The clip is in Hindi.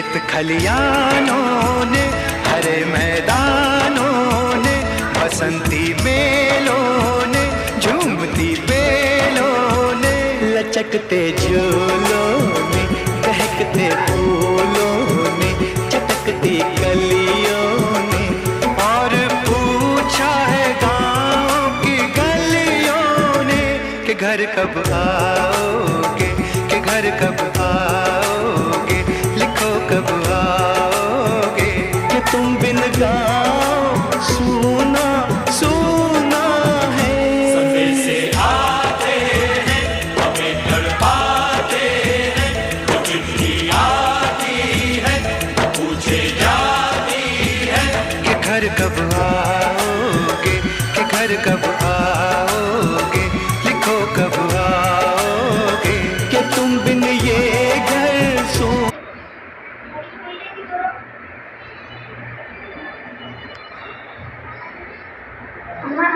खेत खलियानों ने, हरे मैदानों ने, बसंती बेलों ने, झूमती बेलों ने, लचकते झूलों ने, दहकते फूलों ने, चटकती कलियों ने, और पूछा है गाँव की गलियों ने कि घर कब आओगे, कि घर कब आओगे, लिखो कब आओगे, कि तुम बिन गाँव सूना सूना है। संदेशे आते हैं, हमें तड़पाते हैं, वो चिट्ठी आती है, पूछे जाती है कि घर कब आओगे, कि घर कब आओगे, लिखो कब आओगे, कि तुम बिन ये घर सो। अम्मा